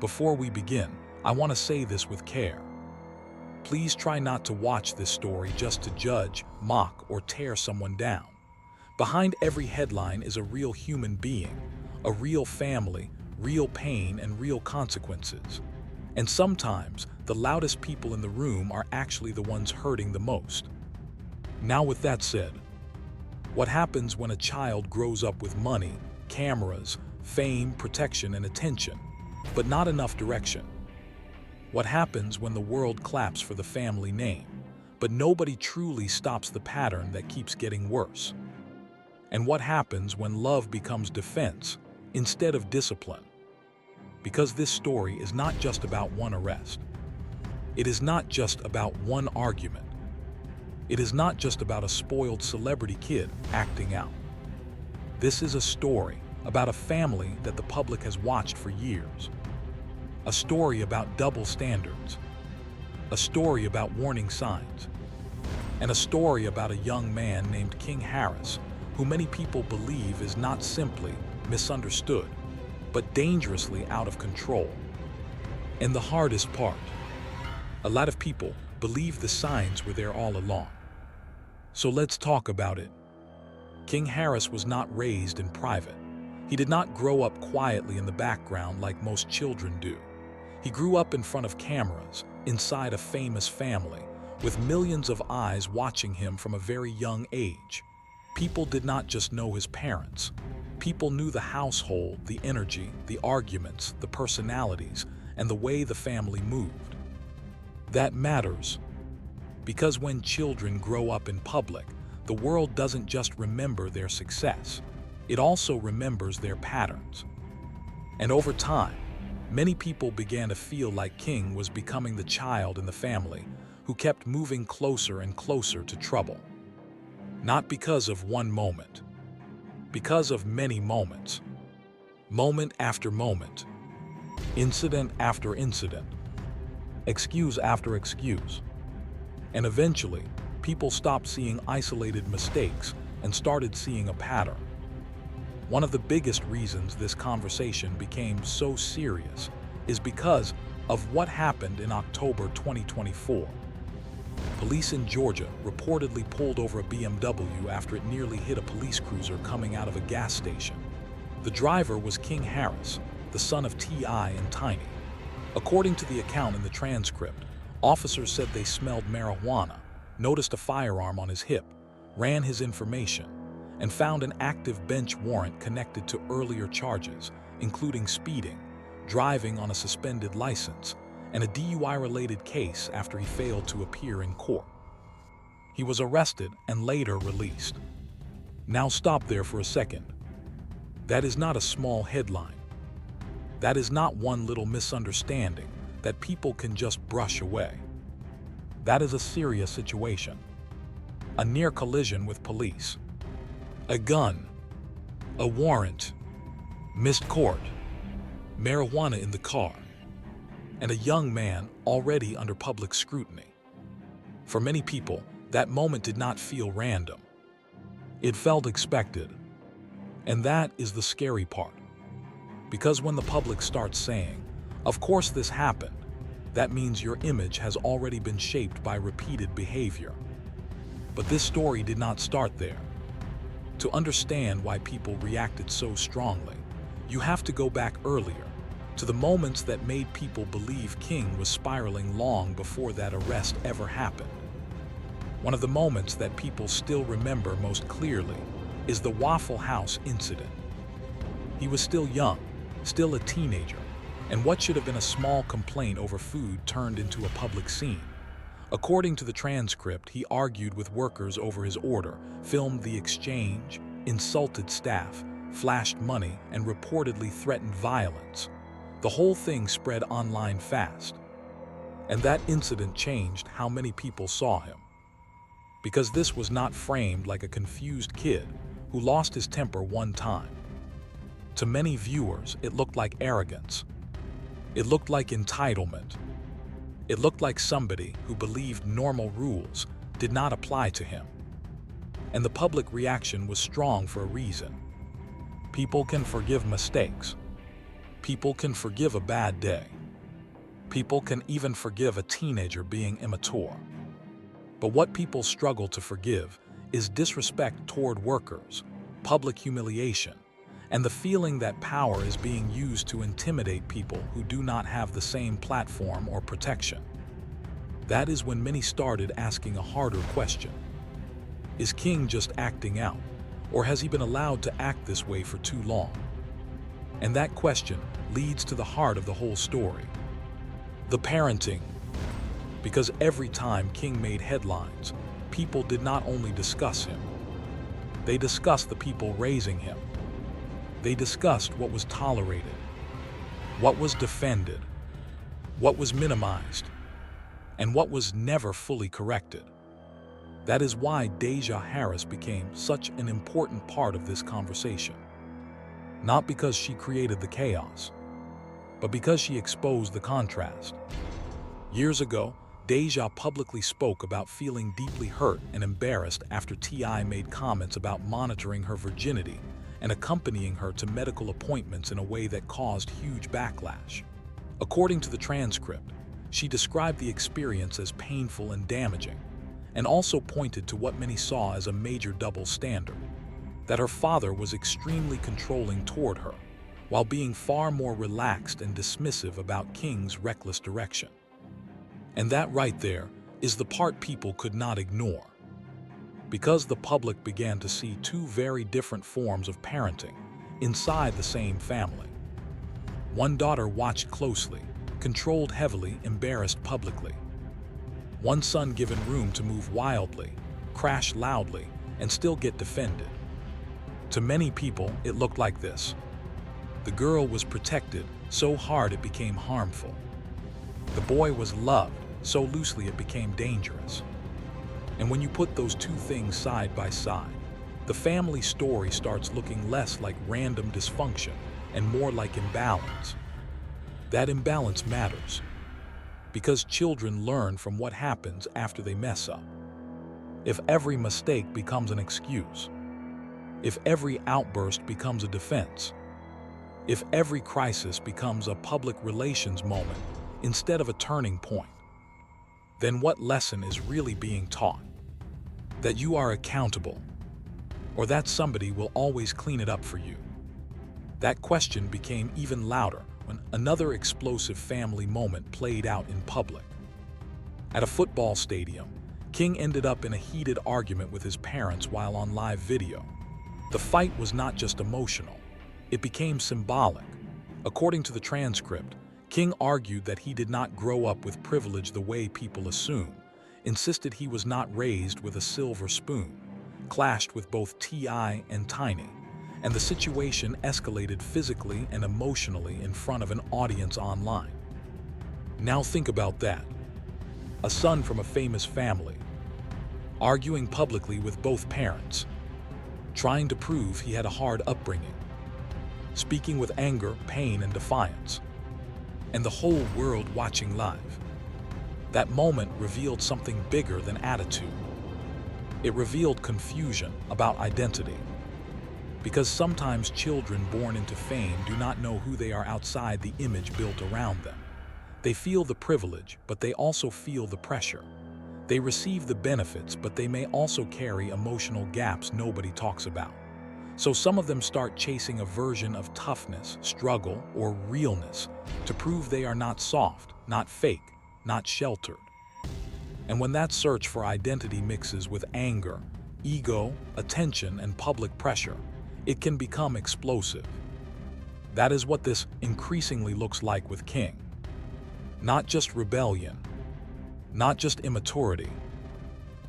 Before we begin, I want to say this with care. Please try not to watch this story just to judge, mock, or tear someone down. Behind every headline is a real human being, a real family, real pain, and real consequences. And sometimes, the loudest people in the room are actually the ones hurting the most. Now, with that said, what happens when a child grows up with money, cameras, fame, protection, and attention, but not enough direction? What happens when the world claps for the family name, but nobody truly stops the pattern that keeps getting worse? And what happens when love becomes defense instead of discipline? Because this story is not just about one arrest. It is not just about one argument. It is not just about a spoiled celebrity kid acting out. This is a story about a family that the public has watched for years. A story about double standards. A story about warning signs. And a story about a young man named King Harris, who many people believe is not simply misunderstood, but dangerously out of control. And the hardest part, a lot of people believe the signs were there all along. So let's talk about it. King Harris was not raised in private. He did not grow up quietly in the background like most children do. He grew up in front of cameras, inside a famous family, with millions of eyes watching him from a very young age. People did not just know his parents. People knew the household, the energy, the arguments, the personalities, and the way the family moved. That matters, because when children grow up in public, the world doesn't just remember their success. It also remembers their patterns. And over time, many people began to feel like King was becoming the child in the family who kept moving closer and closer to trouble. Not because of one moment, because of many moments. Moment after moment, incident after incident, excuse after excuse. And eventually, people stopped seeing isolated mistakes and started seeing a pattern. One of the biggest reasons this conversation became so serious is because of what happened in October 2024. Police in Georgia reportedly pulled over a BMW after it nearly hit a police cruiser coming out of a gas station. The driver was King Harris, the son of T.I. and Tiny. According to the account in the transcript, officers said they smelled marijuana, noticed a firearm on his hip, ran his information, and found an active bench warrant connected to earlier charges, including speeding, driving on a suspended license, and a DUI-related case after he failed to appear in court. He was arrested and later released. Now stop there for a second. That is not a small headline. That is not one little misunderstanding that people can just brush away. That is a serious situation. A near collision with police. A gun. A warrant. Missed court. Marijuana in the car. And a young man already under public scrutiny. For many people, that moment did not feel random. It felt expected. And that is the scary part. Because when the public starts saying, "Of course this happened," that means your image has already been shaped by repeated behavior. But this story did not start there. To understand why people reacted so strongly, you have to go back earlier, to the moments that made people believe King was spiraling long before that arrest ever happened. One of the moments that people still remember most clearly is the Waffle House incident. He was still young, still a teenager, and what should have been a small complaint over food turned into a public scene. According to the transcript, he argued with workers over his order, filmed the exchange, insulted staff, flashed money, and reportedly threatened violence. The whole thing spread online fast. And that incident changed how many people saw him. Because this was not framed like a confused kid who lost his temper one time. To many viewers, it looked like arrogance. It looked like entitlement. It looked like somebody who believed normal rules did not apply to him. And the public reaction was strong for a reason. People can forgive mistakes. People can forgive a bad day. People can even forgive a teenager being immature. But what people struggle to forgive is disrespect toward workers, public humiliation, and the feeling that power is being used to intimidate people who do not have the same platform or protection. That is when many started asking a harder question. Is King just acting out, or has he been allowed to act this way for too long? And that question leads to the heart of the whole story. The parenting. Because every time King made headlines, people did not only discuss him, they discussed the people raising him. They discussed what was tolerated, what was defended, what was minimized, and what was never fully corrected. That is why Deja Harris became such an important part of this conversation. Not because she created the chaos, but because she exposed the contrast. Years ago, Deja publicly spoke about feeling deeply hurt and embarrassed after T.I. made comments about monitoring her virginity and accompanying her to medical appointments in a way that caused huge backlash. According to the transcript, she described the experience as painful and damaging, and also pointed to what many saw as a major double standard, that her father was extremely controlling toward her, while being far more relaxed and dismissive about King's reckless direction. And that right there is the part people could not ignore. Because the public began to see two very different forms of parenting inside the same family. One daughter watched closely, controlled heavily, embarrassed publicly. One son given room to move wildly, crash loudly, and still get defended. To many people, it looked like this. The girl was protected so hard it became harmful. The boy was loved so loosely it became dangerous. And when you put those two things side by side, the family story starts looking less like random dysfunction and more like imbalance. That imbalance matters, because children learn from what happens after they mess up. If every mistake becomes an excuse, if every outburst becomes a defense, if every crisis becomes a public relations moment instead of a turning point, then what lesson is really being taught? That you are accountable, or that somebody will always clean it up for you? That question became even louder when another explosive family moment played out in public. At a football stadium, King ended up in a heated argument with his parents while on live video. The fight was not just emotional, it became symbolic. According to the transcript, King argued that he did not grow up with privilege the way people assume, insisted he was not raised with a silver spoon, clashed with both T.I. and Tiny, and the situation escalated physically and emotionally in front of an audience online. Now think about that. A son from a famous family, arguing publicly with both parents, trying to prove he had a hard upbringing, speaking with anger, pain, and defiance, and the whole world watching live. That moment revealed something bigger than attitude. It revealed confusion about identity. Because sometimes children born into fame do not know who they are outside the image built around them. They feel the privilege, but they also feel the pressure. They receive the benefits, but they may also carry emotional gaps nobody talks about. So some of them start chasing a version of toughness, struggle, or realness to prove they are not soft, not fake, not sheltered. And when that search for identity mixes with anger, ego, attention, and public pressure, it can become explosive. That is what this increasingly looks like with King. Not just rebellion, not just immaturity,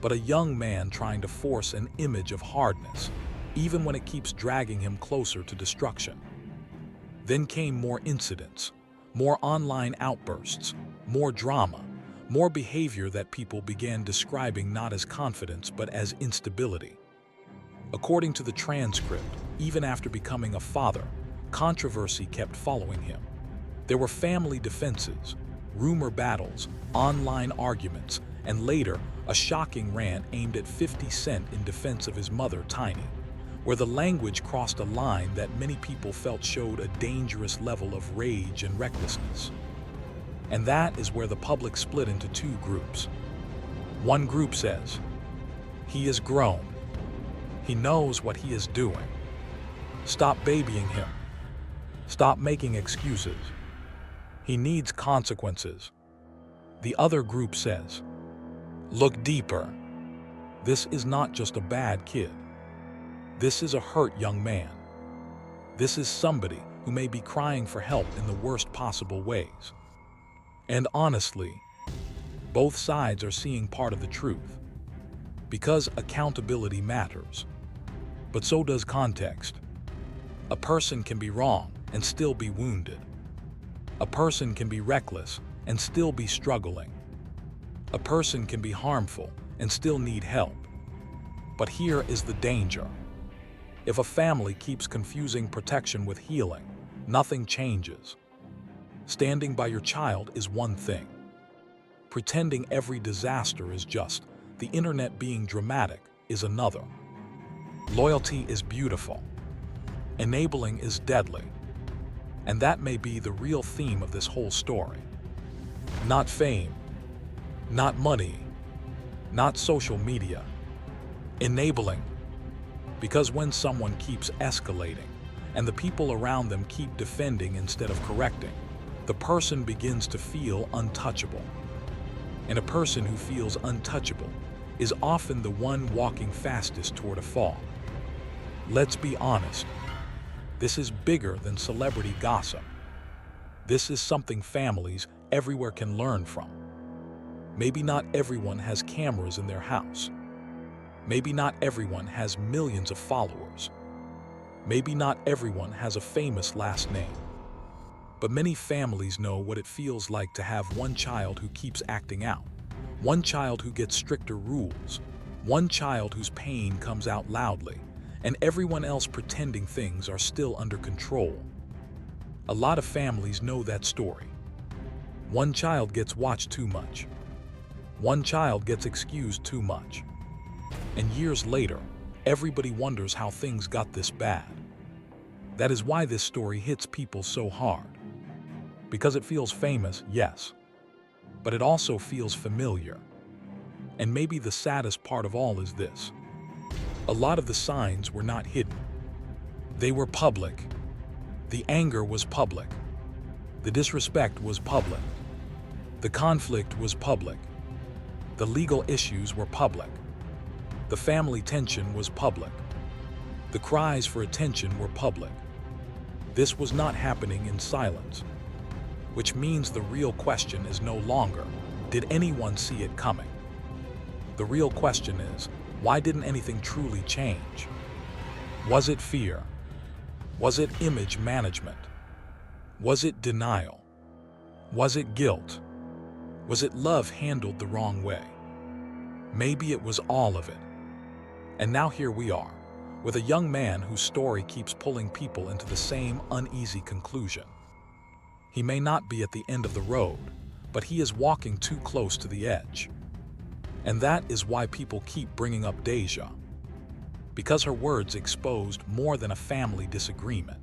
but a young man trying to force an image of hardness, even when it keeps dragging him closer to destruction. Then came more incidents, more online outbursts, more drama, more behavior that people began describing not as confidence but as instability. According to the transcript, even after becoming a father, controversy kept following him. There were family defenses, rumor battles, online arguments, and later, a shocking rant aimed at 50 Cent in defense of his mother, Tiny, where the language crossed a line that many people felt showed a dangerous level of rage and recklessness. And that is where the public split into two groups. One group says, "He is grown. He knows what he is doing. Stop babying him. Stop making excuses. He needs consequences." The other group says, "Look deeper. This is not just a bad kid. This is a hurt young man. This is somebody who may be crying for help in the worst possible ways." And honestly, both sides are seeing part of the truth. Because accountability matters. But so does context. A person can be wrong and still be wounded. A person can be reckless and still be struggling. A person can be harmful and still need help. But here is the danger. If a family keeps confusing protection with healing, nothing changes. Standing by your child is one thing. Pretending every disaster is just the internet being dramatic is another. Loyalty is beautiful. Enabling is deadly. And that may be the real theme of this whole story. Not fame, not money, not social media. Enabling. Because when someone keeps escalating and the people around them keep defending instead of correcting, the person begins to feel untouchable. And a person who feels untouchable is often the one walking fastest toward a fall. Let's be honest. This is bigger than celebrity gossip. This is something families everywhere can learn from. Maybe not everyone has cameras in their house. Maybe not everyone has millions of followers. Maybe not everyone has a famous last name. But many families know what it feels like to have one child who keeps acting out, one child who gets stricter rules, one child whose pain comes out loudly, and everyone else pretending things are still under control. A lot of families know that story. One child gets watched too much. One child gets excused too much. And years later, everybody wonders how things got this bad. That is why this story hits people so hard. Because it feels famous, yes, but it also feels familiar. And maybe the saddest part of all is this. A lot of the signs were not hidden. They were public. The anger was public. The disrespect was public. The conflict was public. The legal issues were public. The family tension was public. The cries for attention were public. This was not happening in silence. Which means the real question is no longer, did anyone see it coming? The real question is, why didn't anything truly change? Was it fear? Was it image management? Was it denial? Was it guilt? Was it love handled the wrong way? Maybe it was all of it. And now here we are, with a young man whose story keeps pulling people into the same uneasy conclusion. He may not be at the end of the road, but he is walking too close to the edge. And that is why people keep bringing up Deja. Because her words exposed more than a family disagreement.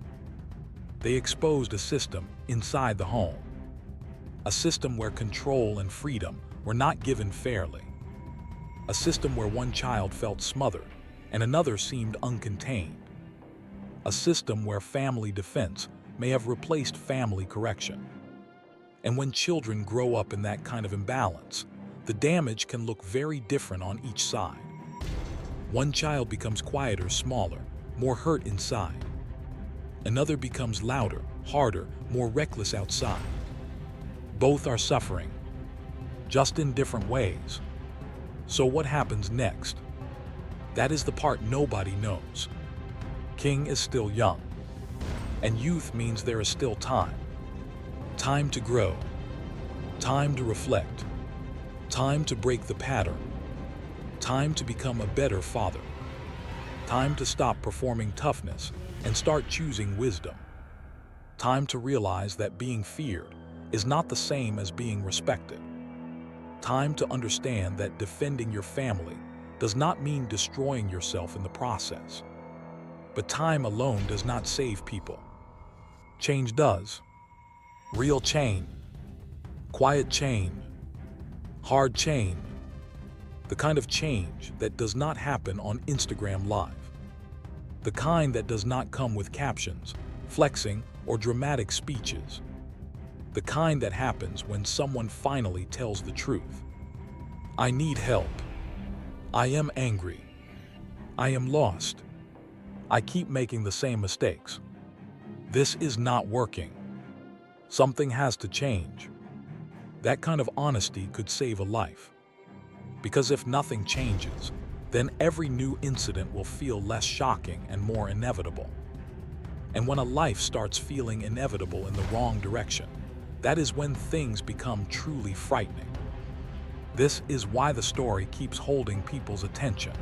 They exposed a system inside the home. A system where control and freedom were not given fairly. A system where one child felt smothered and another seemed uncontained. A system where family defense may have replaced family correction. And when children grow up in that kind of imbalance, the damage can look very different on each side. One child becomes quieter, smaller, more hurt inside. Another becomes louder, harder, more reckless outside. Both are suffering, just in different ways. So what happens next? That is the part nobody knows. King is still young. And youth means there is still time. Time to grow. Time to reflect. Time to break the pattern. Time to become a better father. Time to stop performing toughness and start choosing wisdom. Time to realize that being feared is not the same as being respected. Time to understand that defending your family does not mean destroying yourself in the process. But time alone does not save people. Change does. Real change. Quiet change. Hard change. The kind of change that does not happen on Instagram Live. The kind that does not come with captions, flexing, or dramatic speeches. The kind that happens when someone finally tells the truth. I need help. I am angry. I am lost. I keep making the same mistakes. This is not working. Something has to change. That kind of honesty could save a life. Because if nothing changes, then every new incident will feel less shocking and more inevitable. And when a life starts feeling inevitable in the wrong direction, that is when things become truly frightening. This is why the story keeps holding people's attention.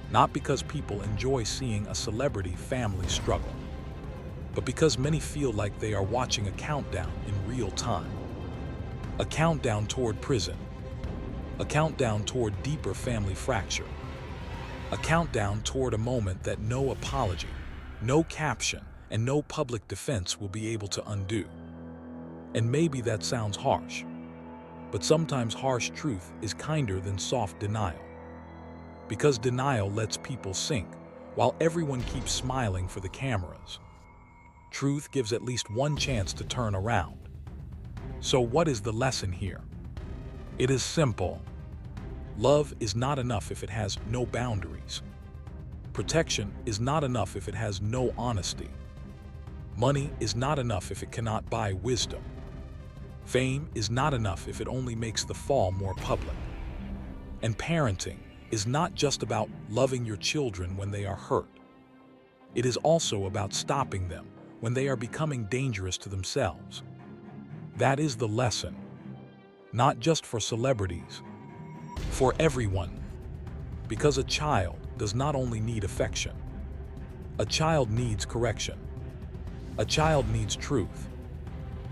Not because people enjoy seeing a celebrity family struggle, but because many feel like they are watching a countdown in real time. A countdown toward prison. A countdown toward deeper family fracture. A countdown toward a moment that no apology, no caption, and no public defense will be able to undo. And maybe that sounds harsh, but sometimes harsh truth is kinder than soft denial. Because denial lets people sink, while everyone keeps smiling for the cameras. Truth gives at least one chance to turn around. So what is the lesson here? It is simple. Love is not enough if it has no boundaries. Protection is not enough if it has no honesty. Money is not enough if it cannot buy wisdom. Fame is not enough if it only makes the fall more public. And parenting is not just about loving your children when they are hurt. It is also about stopping them when they are becoming dangerous to themselves. That is the lesson. Not just for celebrities, for everyone. Because a child does not only need affection. A child needs correction. A child needs truth.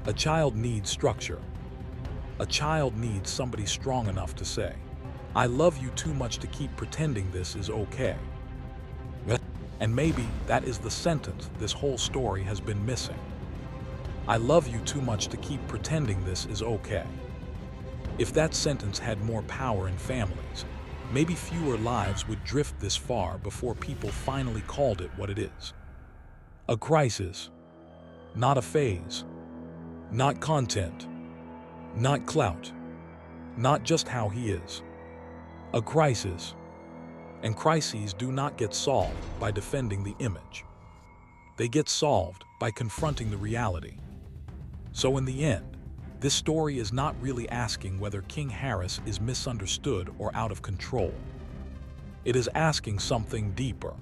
A child needs structure. A child needs somebody strong enough to say, I love you too much to keep pretending this is okay. And maybe that is the sentence this whole story has been missing. I love you too much to keep pretending this is okay. If that sentence had more power in families, maybe fewer lives would drift this far before people finally called it what it is. A crisis, not a phase, not content, not clout, not just how he is. A crisis. And crises do not get solved by defending the image. They get solved by confronting the reality. So in the end, this story is not really asking whether King Harris is misunderstood or out of control. It is asking something deeper.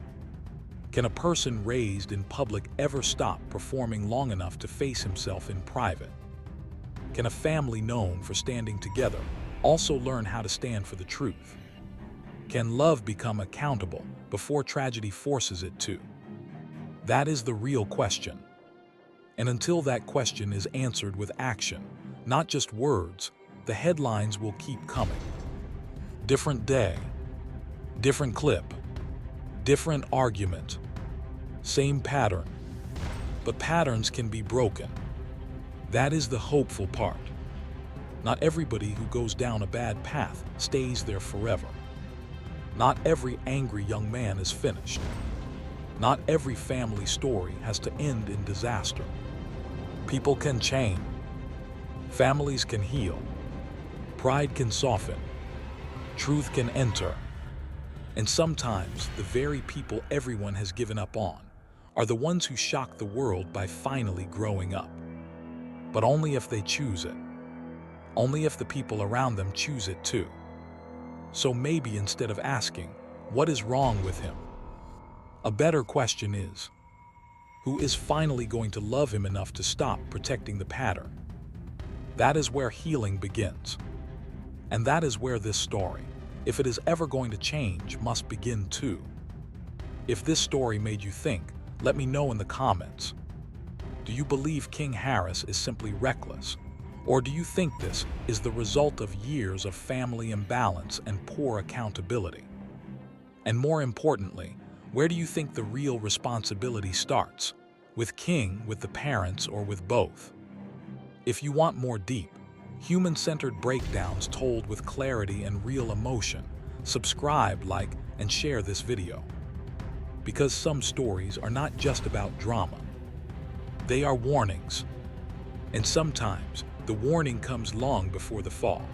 Can a person raised in public ever stop performing long enough to face himself in private? Can a family known for standing together also learn how to stand for the truth? Can love become accountable before tragedy forces it to? That is the real question. And until that question is answered with action, not just words, the headlines will keep coming. Different day, different clip, different argument, same pattern. But patterns can be broken. That is the hopeful part. Not everybody who goes down a bad path stays there forever. Not every angry young man is finished. Not every family story has to end in disaster. People can change. Families can heal. Pride can soften. Truth can enter. And sometimes the very people everyone has given up on are the ones who shock the world by finally growing up. But only if they choose it. Only if the people around them choose it too. So maybe instead of asking, what is wrong with him? A better question is, who is finally going to love him enough to stop protecting the pattern? That is where healing begins. And that is where this story, if it is ever going to change, must begin too. If this story made you think, let me know in the comments. Do you believe King Harris is simply reckless? Or do you think this is the result of years of family imbalance and poor accountability? And more importantly, Where do you think the real responsibility starts? With King, with the parents, or with both? If you want more deep, human-centered breakdowns told with clarity and real emotion, subscribe, like, and share this video. Because some stories are not just about drama. They are warnings. And sometimes, the warning comes long before the fall.